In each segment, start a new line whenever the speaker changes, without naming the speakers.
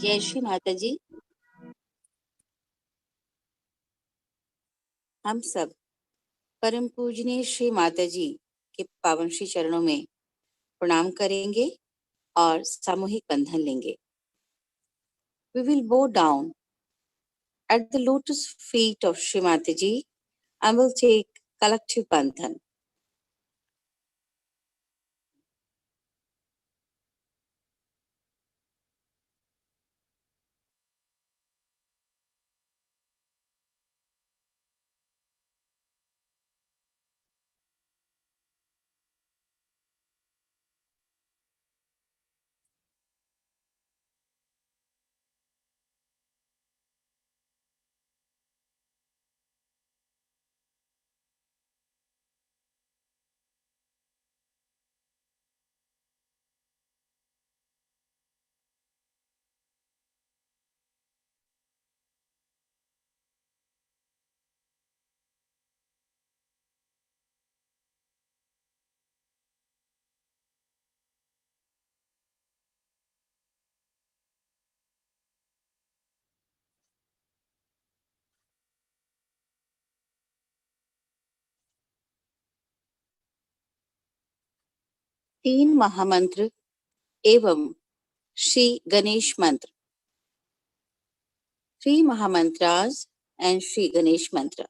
जय श्री माता जी। हम सब परम पूजनीय श्री माता जी के पावन श्री चरणों में प्रणाम करेंगे और सामूहिक बंधन लेंगे। We will bow down at the lotus feet of Shri Mataji and will take collective bandhan. तीन महामंत्र एवं श्री गणेश मंत्र। 3 Mahamantras and Shri Ganesh Mantra.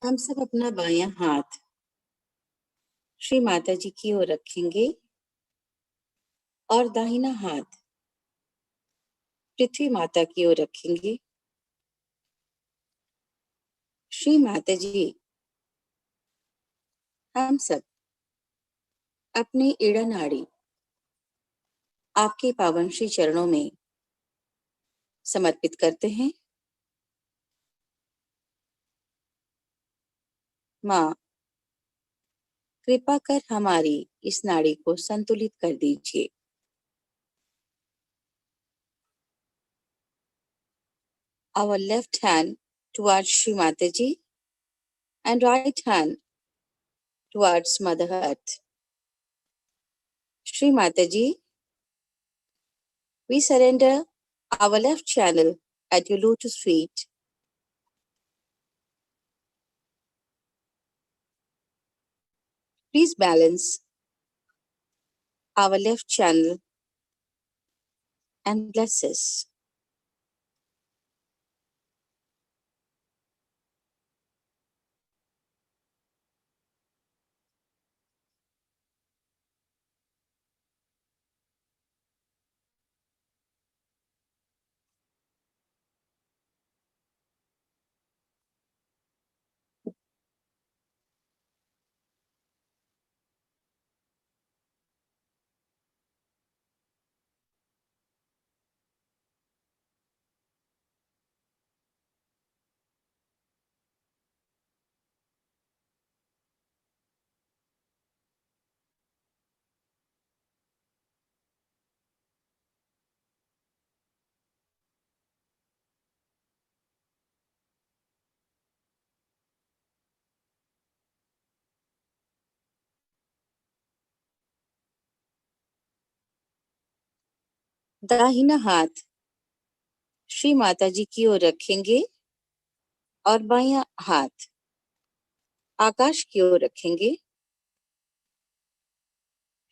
हम सब अपना बायां हाथ श्री माता जी की ओर रखेंगे और दाहिना हाथ पृथ्वी माता की ओर रखेंगे। श्री माता जी, हम सब अपनी ईड़ा नाड़ी आपके पावन श्री चरणों में समर्पित करते हैं। माँ, कृपा कर हमारी इस नाड़ी को संतुलित कर दीजिए। Our left hand towards Shri Mataji and right hand towards Mother Earth. Shri Mataji, we surrender our left channel at your lotus feet. Please balance our left channel and bless us. दाहिना हाथ श्री माता जी की ओर रखेंगे और बायां हाथ आकाश की ओर रखेंगे।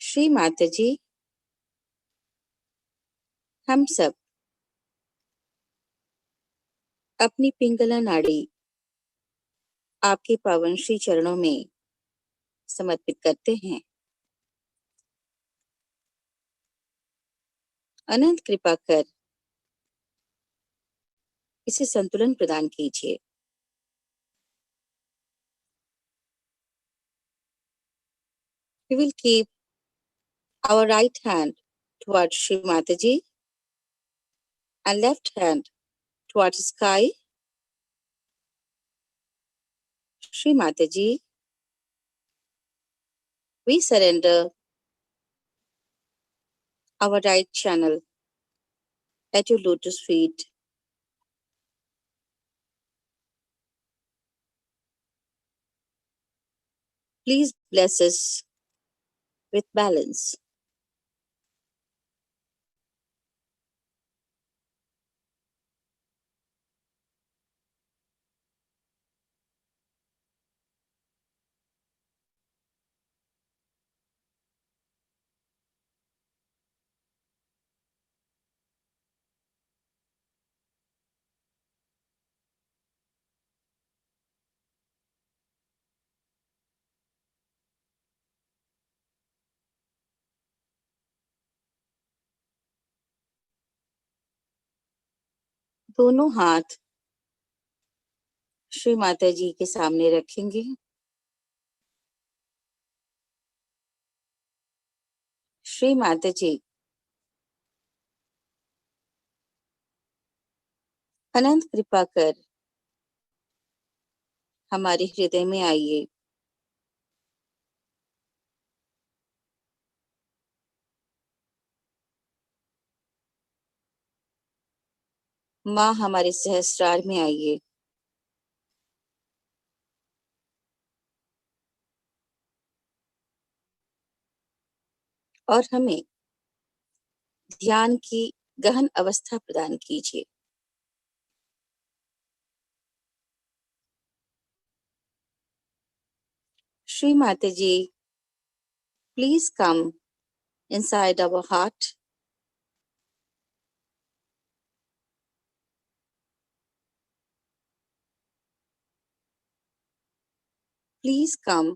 श्री माता जी, हम सब अपनी पिंगला नाड़ी आपके पावन श्री चरणों में समर्पित करते हैं। अनंत कृपा कर इसे संतुलन प्रदान कीजिए। We will keep our right hand towards Shri Mataji and left hand towards sky. Shri Mataji, we surrender our right channel at your lotus feet. Please bless us with balance. दोनों हाथ श्री माता जी के सामने रखेंगे। श्री माता जी, अनंत कृपा कर हमारे हृदय में आइए। माँ हमारे सहस्रार में आइए। और हमें ध्यान की गहन अवस्था प्रदान कीजिए। Shri Mata ji, please come inside our heart. Please come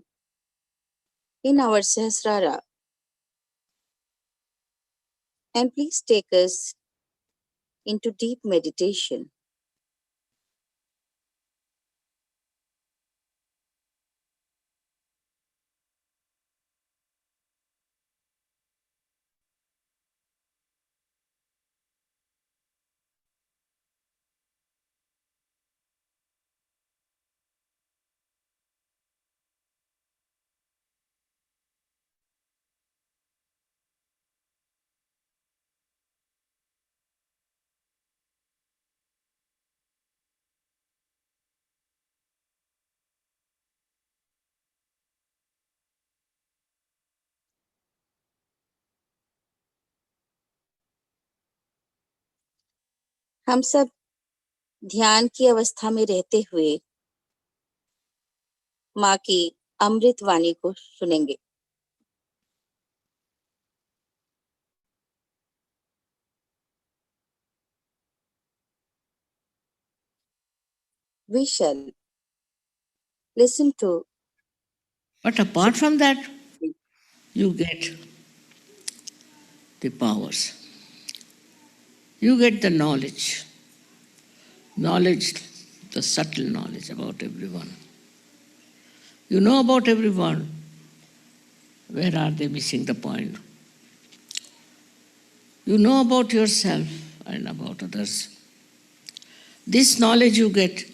in our Sahasrara and please take us into deep meditation. हम सब ध्यान की अवस्था में रहते हुए माँ की अमृत वाणी को सुनेंगे। We shall listen to.
But apart from that, you get the powers. You get the knowledge, the subtle knowledge about everyone. You know about everyone. Where are they missing the point? You know about yourself and about others. This knowledge you get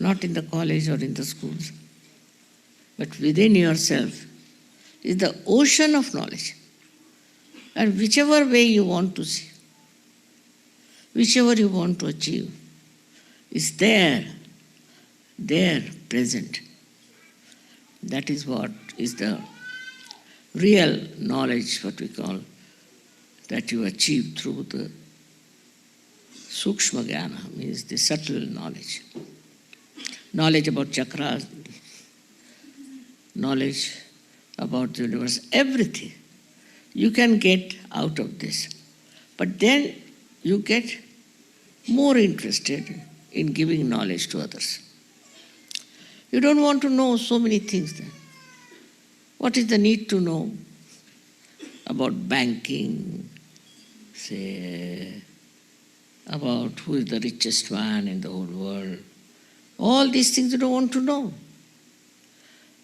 not in the college or in the schools, but within yourself is the ocean of knowledge. And whichever way you want to see, whichever you want to achieve, is there present. That is what is the real knowledge, what we call that you achieve through the Sukshma Jnana, means the subtle knowledge. Knowledge about chakras, knowledge about the universe, everything you can get out of this. But then you get more interested in giving knowledge to others. You don't want to know so many things then. What is the need to know about banking, say, about who is the richest man in the whole world? All these things you don't want to know.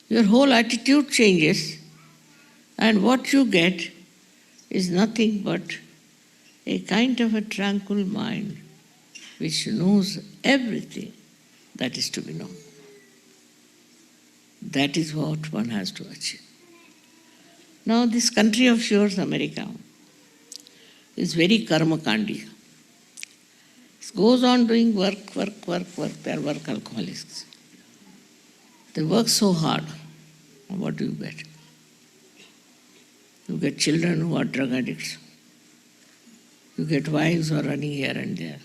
Your whole attitude changes, and what you get is nothing but a kind of a tranquil mind which knows everything that is to be known. That is what one has to achieve. Now this country of yours, America, is very karmakandi. It goes on doing work. They are work alcoholics. They work so hard. What do you get? You get children who are drug addicts. You get wives who are running here and there.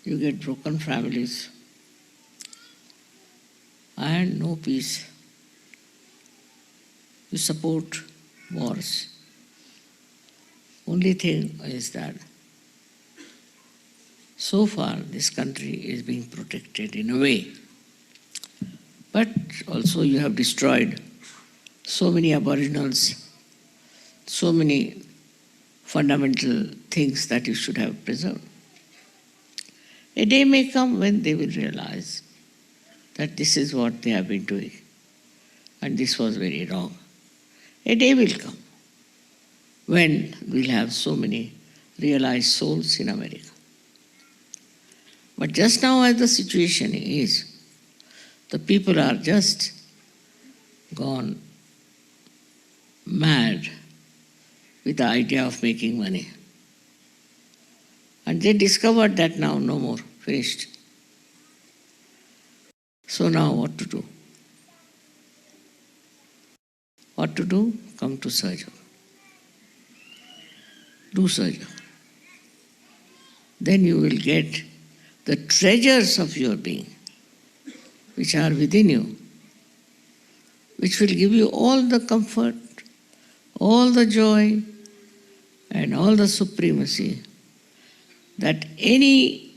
You get broken families. And no peace. You support wars. Only thing is that so far this country is being protected in a way. But also you have destroyed so many aboriginals, so many fundamental things that you should have preserved. A day may come when they will realize that this is what they have been doing and this was very wrong. A day will come when we'll have so many realized souls in America. But just now as the situation is, the people are just gone mad with the idea of making money. And they discovered that now no more, finished. So now what to do? What to do? Come to Sahaja. Do Sahaja. Then you will get the treasures of your being, which are within you, which will give you all the comfort, all the joy, and all the supremacy that any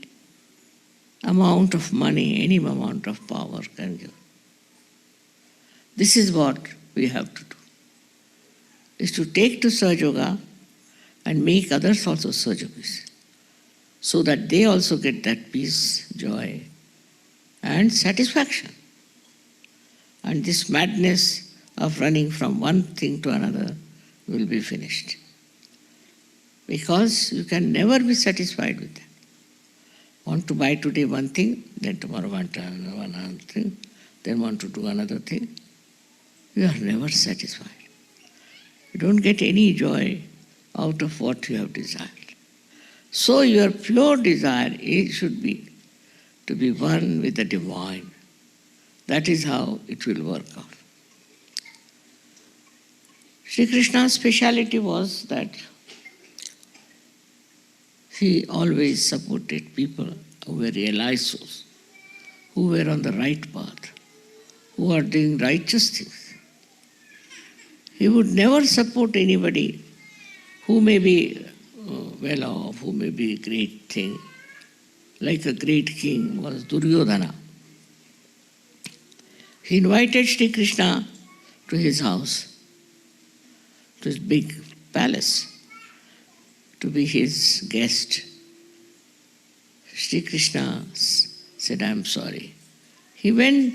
amount of money, any amount of power can give. This is what we have to do, is to take to Sahaja Yoga and make others also Sahaja Yogis, so that they also get that peace, joy, and satisfaction. And this madness of running from one thing to another will be finished. Because you can never be satisfied with that. Want to buy today one thing, then tomorrow want another thing, then want to do another thing. You are never satisfied. You don't get any joy out of what you have desired. So your pure desire should be to be one with the divine. That is how it will work out. Sri Krishna's speciality was that he always supported people who were realized souls, who were on the right path, who are doing righteous things. He would never support anybody who may be well off, who may be a great thing, like a great king was Duryodhana. He invited Sri Krishna to his house, to his big palace, to be his guest. Sri Krishna said, "I am sorry." He went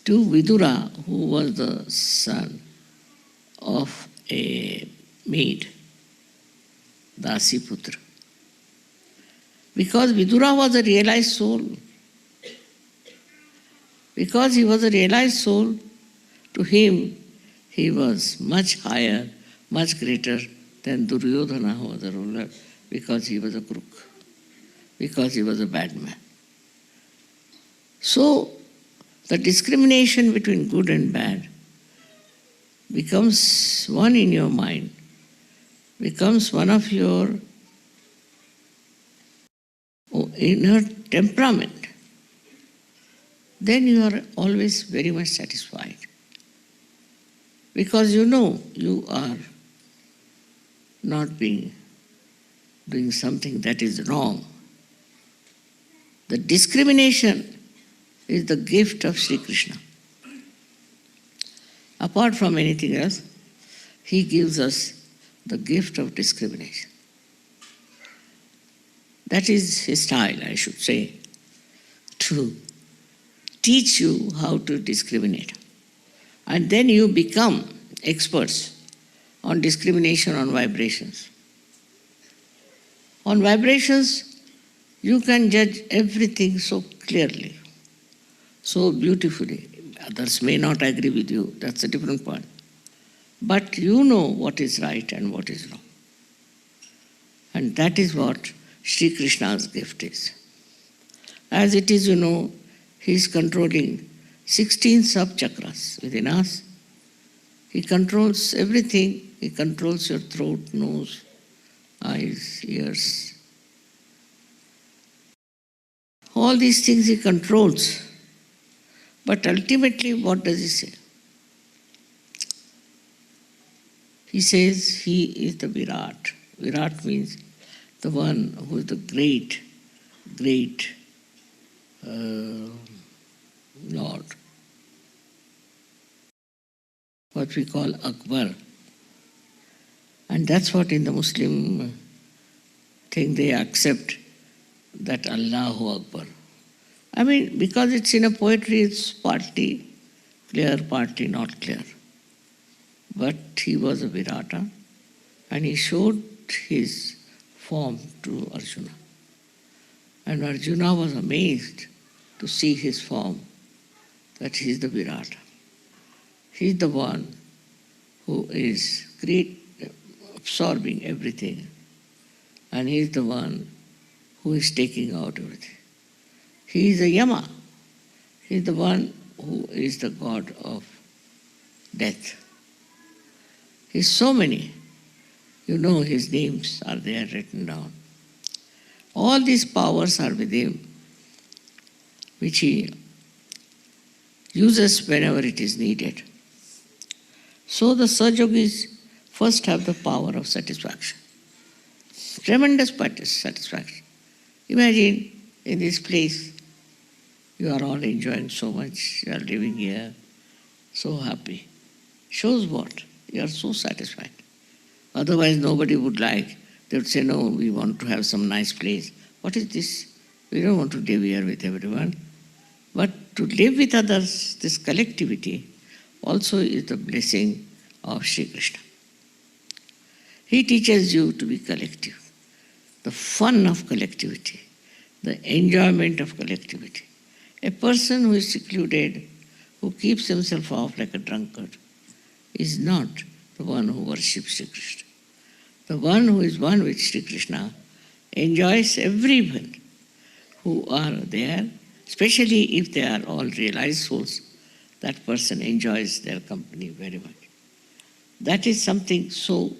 to Vidura, who was the son of a maid, Dasiputra. Because Vidura was a realized soul. Because he was a realized soul, to him he was much higher, much greater than Duryodhana, who was a ruler, because he was a crook, because he was a bad man. So the discrimination between good and bad becomes one in your mind becomes one of your inner temperament, then you are always very much satisfied. Because you know you are not doing something that is wrong. The discrimination is the gift of Sri Krishna. Apart from anything else, he gives us the gift of discrimination. That is his style, I should say, to teach you how to discriminate. And then you become experts on discrimination on vibrations. On vibrations, you can judge everything so clearly, so beautifully. Others may not agree with you, that's a different point. But you know what is right and what is wrong. And that is what Sri Krishna's gift is. As it is, you know, he is controlling 16 sub-chakras within us. He controls everything. He controls your throat, nose, eyes, ears. All these things he controls. But ultimately, what does he say? He says he is the Virat. Virat means the one who is the great, great Lord. What we call Akbar. And that's what in the Muslim thing they accept, that Allahu Akbar. I mean, because it's in a poetry, it's partly clear, partly not clear. But he was a Virata, and he showed his form to Arjuna. And Arjuna was amazed to see his form, that he is the Virata. He is the one who is absorbing everything, and he is the one who is taking out everything. He is a Yama. He is the one who is the god of death. He is so many. You know his names are there written down. All these powers are with him, which he uses whenever it is needed. So the Sahajogis first have the power of satisfaction. Tremendous satisfaction. Imagine in this place, you are all enjoying so much, you are living here, so happy. Shows what? You are so satisfied. Otherwise nobody would like. They would say, no, we want to have some nice place. What is this? We don't want to live here with everyone. But to live with others, this collectivity, also is the blessing of Sri Krishna. He teaches you to be collective. The fun of collectivity, the enjoyment of collectivity. A person who is secluded, who keeps himself off like a drunkard, is not the one who worships Sri Krishna. The one who is one with Sri Krishna enjoys everyone who are there, especially if they are all realized souls. That person enjoys their company very much. That is something so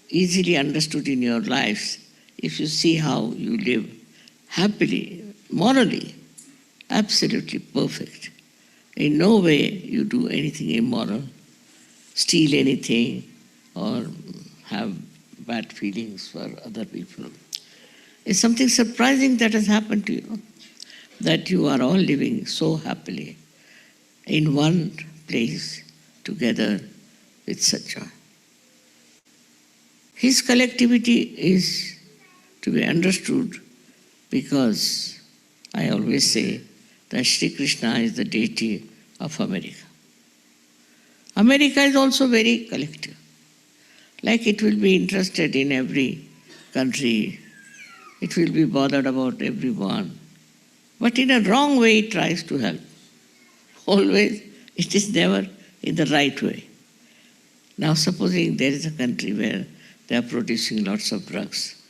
easily understood in your lives if you see how you live happily, morally, absolutely perfect. In no way you do anything immoral, steal anything, or have bad feelings for other people. It's something surprising that has happened to you, that you are all living so happily in one place together with such joy. His collectivity is to be understood because I always say that Sri Krishna is the deity of America. America is also very collective. Like it will be interested in every country, it will be bothered about everyone, but in a wrong way it tries to help. Always, it is never in the right way. Now supposing there is a country where they are producing lots of drugs,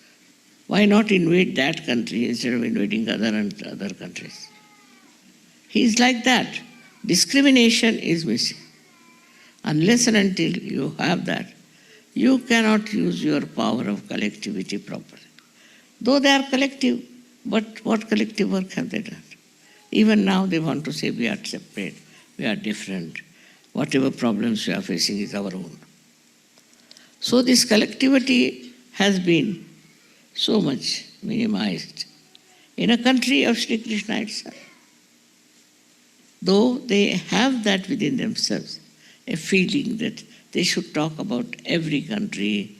why not invade that country instead of invading other countries? He is like that. Discrimination is missing. Unless and until you have that, you cannot use your power of collectivity properly. Though they are collective, but what collective work have they done? Even now they want to say we are separate, we are different. Whatever problems we are facing is our own. So this collectivity has been so much minimized in a country of Sri Krishna itself. Though they have that within themselves, a feeling that they should talk about every country,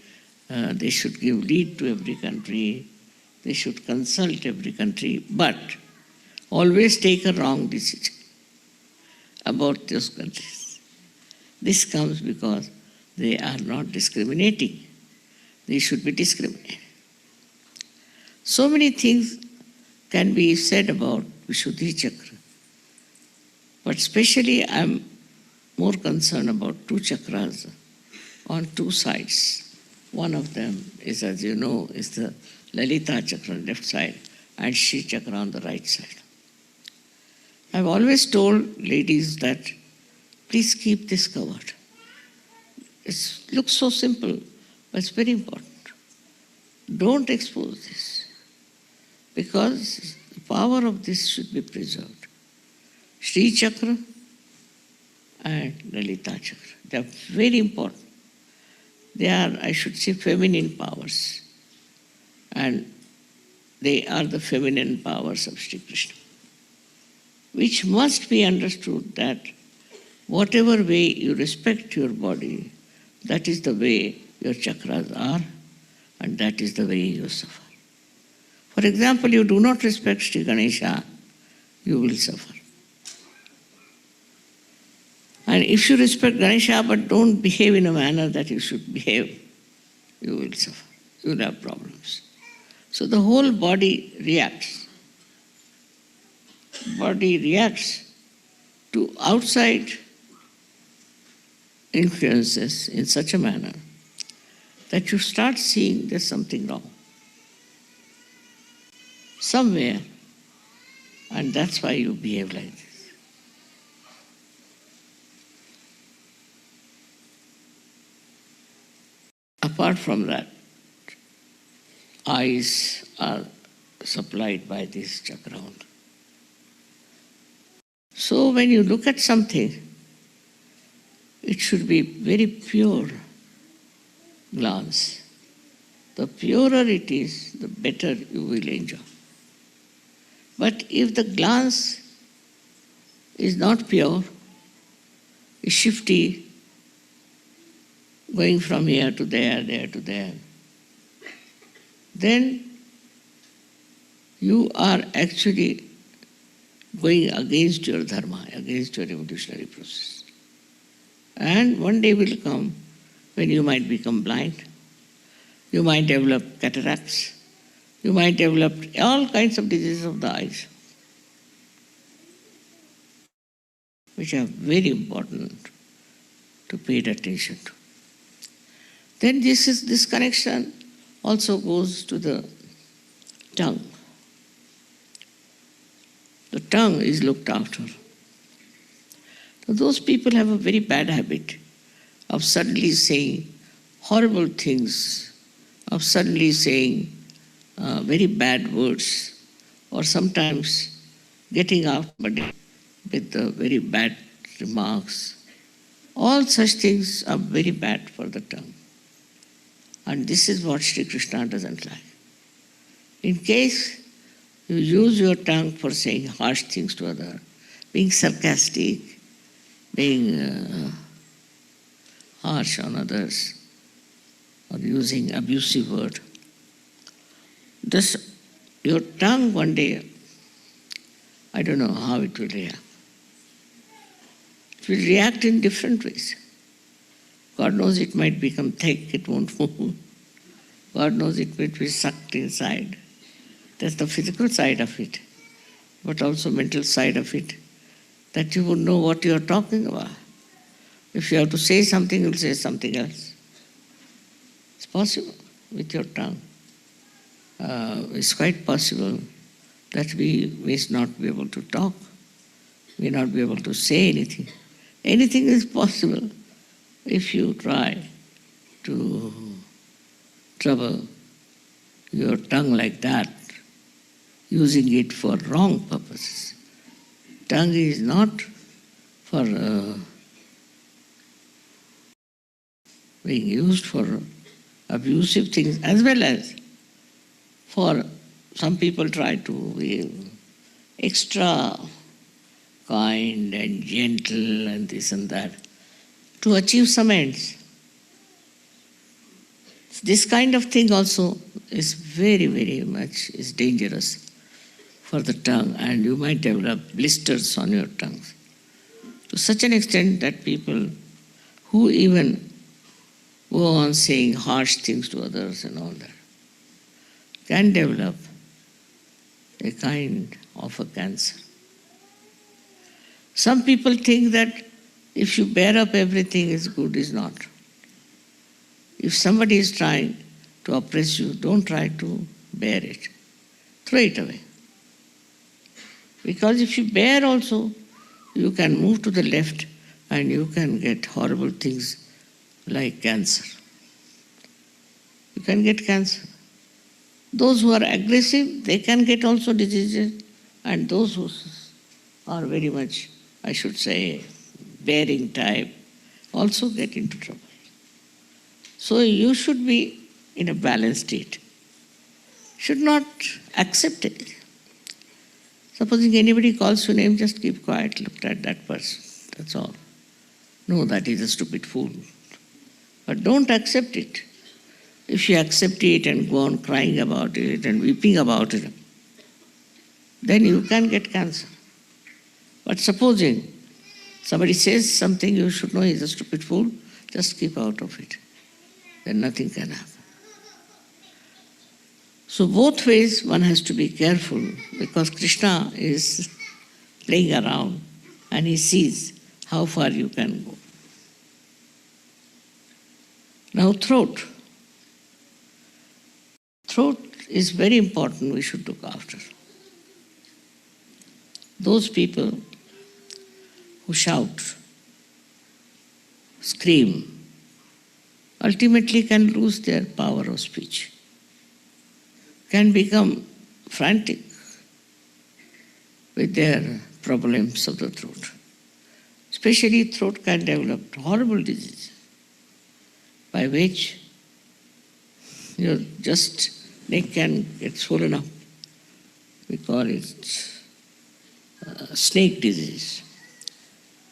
they should give lead to every country, they should consult every country, but always take a wrong decision about those countries. This comes because they are not discriminating. They should be discriminating. So many things can be said about Vishuddhi Chakra, but especially I am more concerned about two chakras on two sides. One of them is, as you know, is the Lalita Chakra on the left side and Shri Chakra on the right side. I've always told ladies that please keep this covered. It looks so simple, but it's very important. Don't expose this, because the power of this should be preserved. Shri Chakra and Lalita Chakra, they are very important. They are, I should say, feminine powers. And they are the feminine powers of Sri Krishna, which must be understood that whatever way you respect your body, that is the way your chakras are, and that is the way you suffer. For example, you do not respect Sri Ganesha, you will suffer. And if you respect Ganesha but don't behave in a manner that you should behave, you will suffer. You will have problems. So the whole body reacts. Body reacts to outside influences in such a manner that you start seeing there's something wrong somewhere, and that's why you behave like this. Apart from that, eyes are supplied by this chakra. So when you look at something, it should be very pure glance. The purer it is, the better you will enjoy. But if the glance is not pure, is shifty, going from here to there, there to there, then you are actually going against your dharma, against your evolutionary process. And one day will come when you might become blind, you might develop cataracts, you might develop all kinds of diseases of the eyes, which are very important to pay attention to. Then this connection also goes to the tongue. The tongue is looked after. So those people have a very bad habit of suddenly saying horrible things, of suddenly saying very bad words, or sometimes getting out with very bad remarks. All such things are very bad for the tongue. And this is what Sri Krishna doesn't like. In case you use your tongue for saying harsh things to others, being sarcastic, being harsh on others, or using abusive word, your tongue one day, I don't know how it will react. It will react in different ways. God knows it might become thick, it won't move. God knows it might be sucked inside. That's the physical side of it, but also mental side of it, that you would know what you are talking about. If you have to say something, you'll say something else. It's possible with your tongue. It's quite possible that we may not be able to talk, may not be able to say anything. Anything is possible if you try to trouble your tongue like that, using it for wrong purposes. Tongue is not for being used for abusive things, as well as for some people try to be extra kind and gentle and this and that to achieve some ends. This kind of thing also is very, very much is dangerous for the tongue, and you might develop blisters on your tongues to such an extent that people who even go on saying harsh things to others and all that can develop a kind of a cancer. Some people think that if you bear up everything is good, is not. If somebody is trying to oppress you, don't try to bear it. Throw it away. Because if you bear also, you can move to the left and you can get horrible things like cancer. You can get cancer. Those who are aggressive, they can get also diseases, and those who are very much, I should say, bearing type, also get into trouble. So you should be in a balanced state. Should not accept it. Supposing anybody calls your name, just keep quiet, look at that person. That's all. No, that is a stupid fool. But don't accept it. If you accept it and go on crying about it and weeping about it, then you can get cancer. But supposing somebody says something you should know is a stupid fool, just keep out of it. Then nothing can happen. So both ways one has to be careful, because Krishna is playing around and he sees how far you can go. Now throat. Throat is very important, we should look after. Those people who shout, scream, ultimately can lose their power of speech, can become frantic with their problems of the throat. Especially throat can develop horrible disease by which your just neck can get swollen up. We call it snake disease,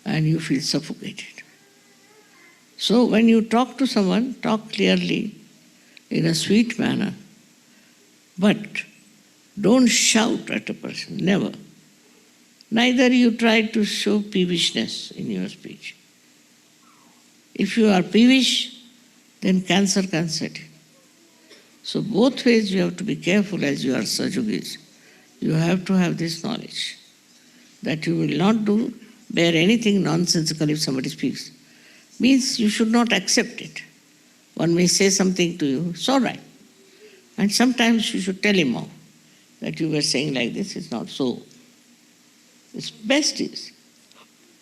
and you feel suffocated. So when you talk to someone, talk clearly in a sweet manner, but don't shout at a person, never. Neither you try to show peevishness in your speech. If you are peevish, then cancer can set in. So both ways you have to be careful as you are Sajogis. You have to have this knowledge that you will not bear anything nonsensical if somebody speaks. Means you should not accept it. One may say something to you, it's all right. And sometimes you should tell him off that you were saying like this, it's not so. It's best is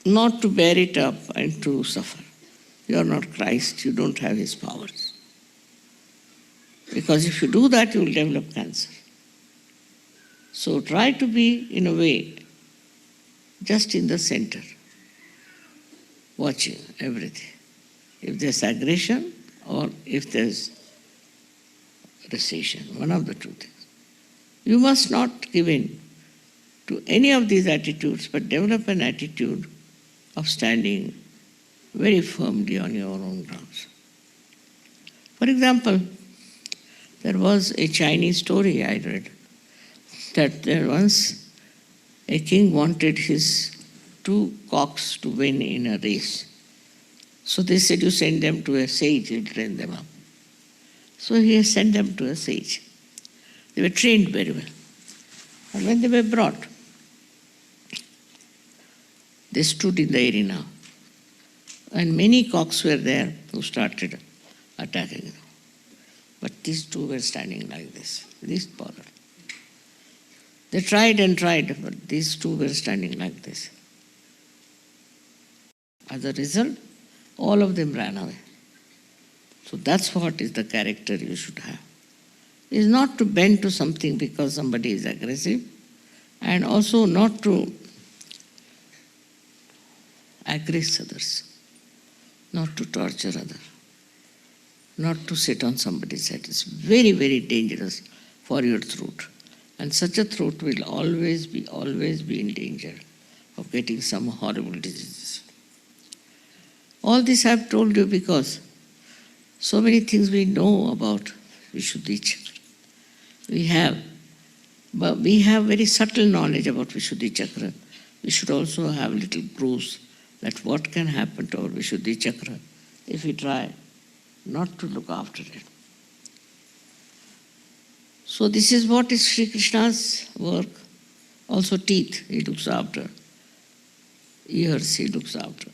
not to bear it up and to suffer. You are not Christ, you don't have his powers. Because if you do that, you will develop cancer. So try to be, in a way, just in the center, watching everything. If there's aggression or if there's recession, one of the two things. You must not give in to any of these attitudes, but develop an attitude of standing very firmly on your own grounds. For example, there was a Chinese story I read that there once a king wanted his 2 cocks to win in a race. So they said, you send them to a sage, he'll train them up. So he sent them to a sage. They were trained very well. And when they were brought, they stood in the arena. And many cocks were there who started attacking them. But these 2 were standing like this, least bothered. They tried and tried, but these 2 were standing like this. As a result, all of them ran away. So that's what is the character you should have. Is not to bend to something because somebody is aggressive, and also not to aggress others, not to torture others, not to sit on somebody's head. It's very, very dangerous for your throat. And such a throat will always be in danger of getting some horrible diseases. All this I've told you because so many things we know about Vishuddhi Chakra. But we have very subtle knowledge about Vishuddhi Chakra. We should also have little clues that what can happen to our Vishuddhi Chakra if we try not to look after it. So this is what is Sri Krishna's work. Also teeth, he looks after. Ears, he looks after.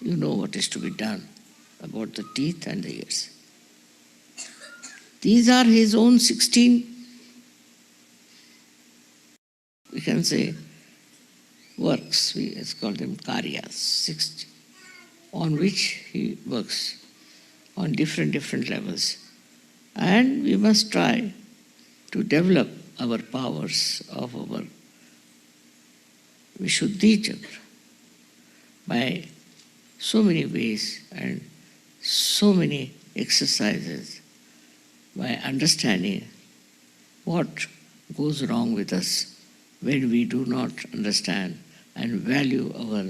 You know what is to be done about the teeth and the ears. These are his own 16, we can say, works. Let's call them karyas, 16, on which he works on different levels. And we must try to develop our powers of our Vishuddhi Chakra by so many ways and so many exercises, by understanding what goes wrong with us when we do not understand and value our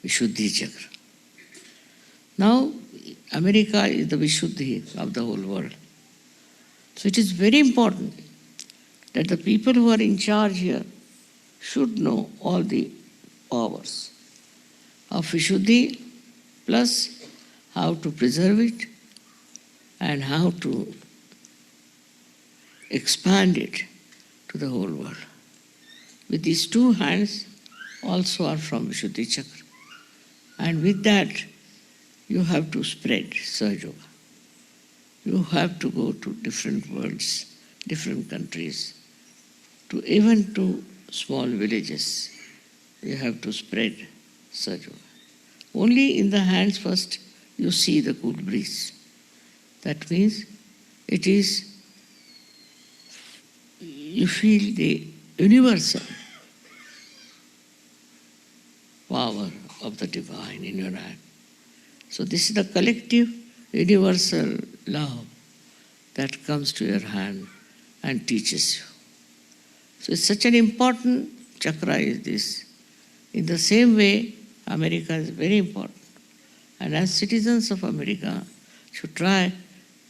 Vishuddhi Chakra. Now, America is the Vishuddhi of the whole world. So it is very important that the people who are in charge here should know all the powers of Vishuddhi, plus how to preserve it and how to expand it to the whole world. With these two hands also are from Vishuddhi Chakra. And with that, you have to spread Sahaja. You have to go to different worlds, different countries, to even to small villages. You have to spread Sahaja. Only in the hands first you see the cool breeze. That means it is, you feel the universal power of the divine in your hand. So this is the collective universal love that comes to your hand and teaches you. So it's such an important chakra is this. In the same way, America is very important. And as citizens of America, should try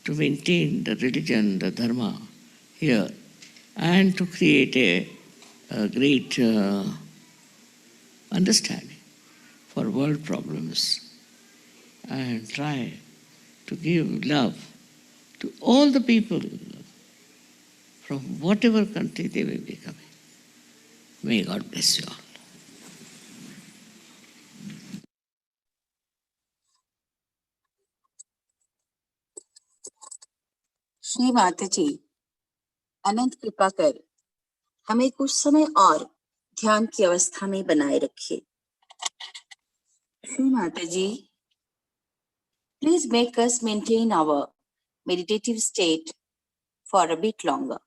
to maintain the religion, the dharma here, and to create a great understanding for world problems, and try to give love to all the people from whatever country they may be coming. May God bless you all.
Shri Mata जी, अनंत कृपा कर हमें कुछ समय और ध्यान की अवस्था में बनाए रखिए। श्री माता जी, please make us maintain our meditative state for a bit longer.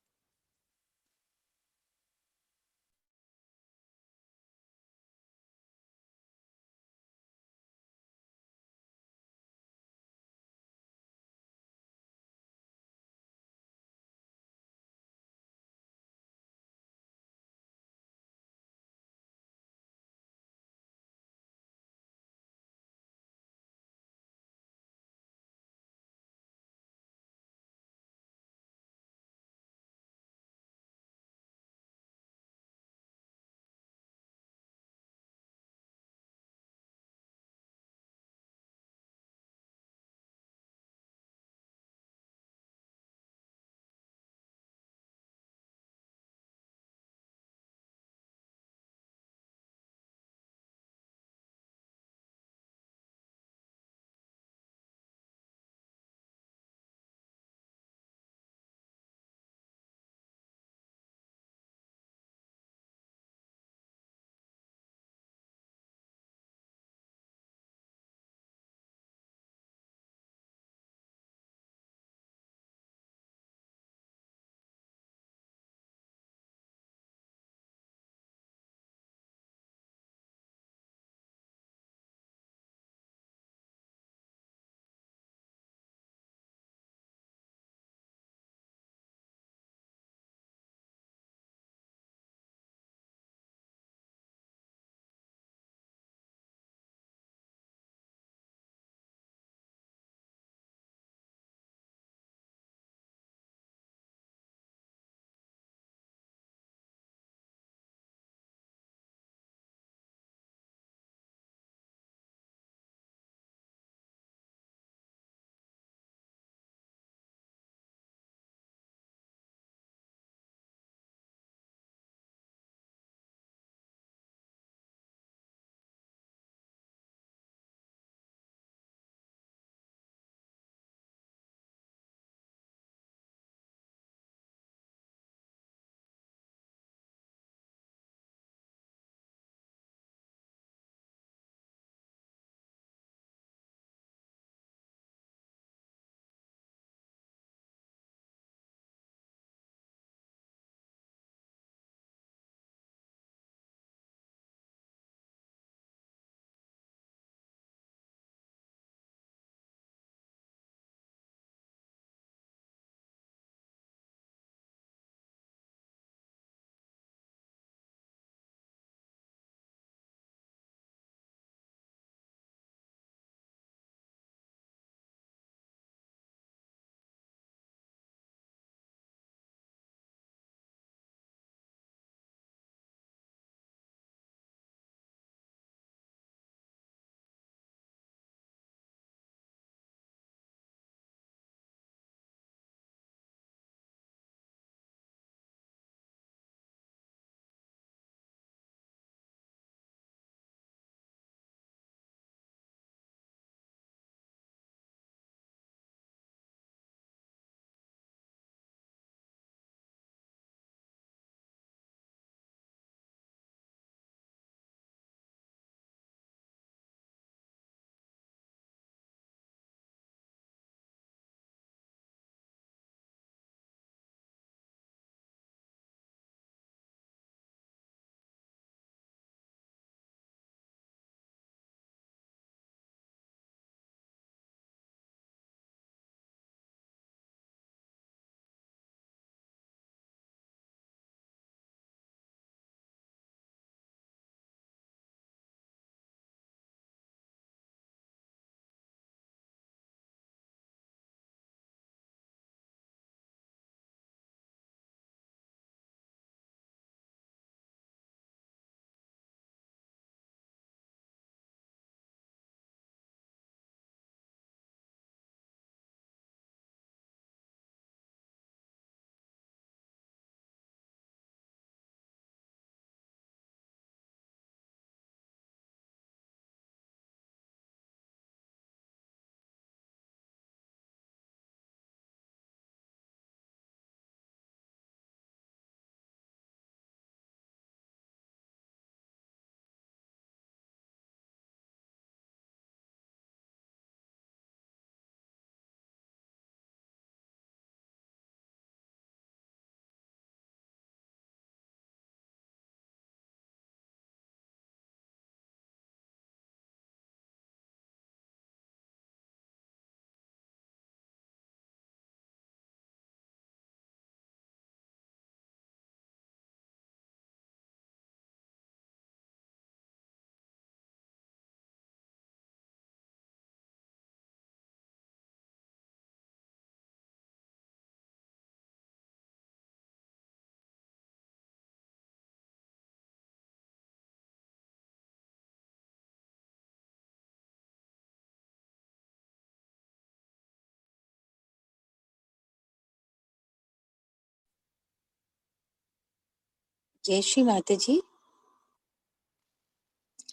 जय श्री माता जी।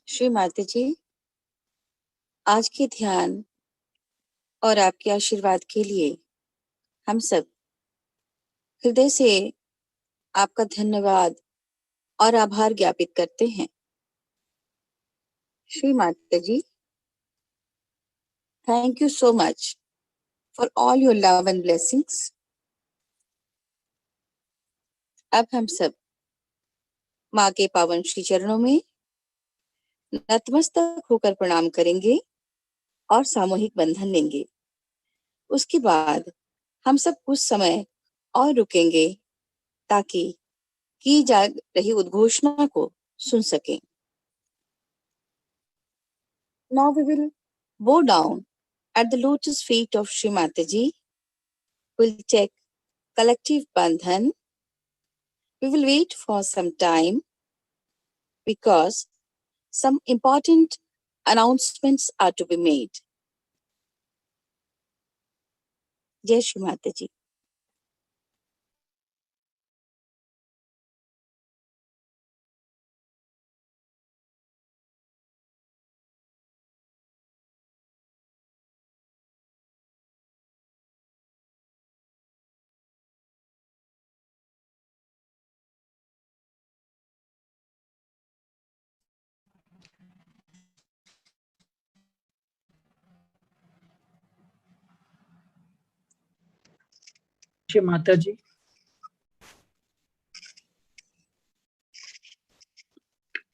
श्री माता जी, आज के ध्यान और आपके आशीर्वाद के लिए हम सब हृदय से आपका धन्यवाद और आभार ज्ञापित करते हैं। Shri Mata ji, thank you so much for all your love and blessings. अब हम सब माँ के पावन श्री चरणों में नतमस्तक होकर प्रणाम करेंगे और सामूहिक बंधन लेंगे। उसके बाद हम सब कुछ समय और रुकेंगे ताकि की जा रही उद्घोषणा को सुन सकें। Now we will bow down at the lotus feet of Shri Mataji. We'll take collective bandhan. We will wait for some time because some important announcements are to be made. Jai Shri Mataji.
Shri Mata ji,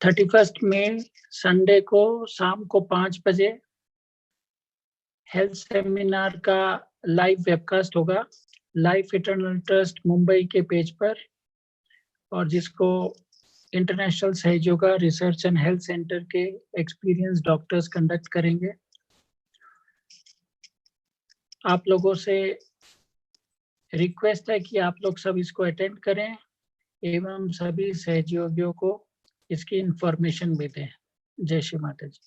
31 May Sunday को शाम को 5 बजे health seminar का live webcast होगा life eternal trust Mumbai के page पर, और जिसको international Sahyoga research and health centre के एक्सपीरियंस डॉक्टर्स कंडक्ट करेंगे। आप लोगों से रिक्वेस्ट है कि आप लोग सब इसको अटेंड करें एवं सभी सहयोगियों को इसकी इंफॉर्मेशन भी दें। जय श्री माता जी।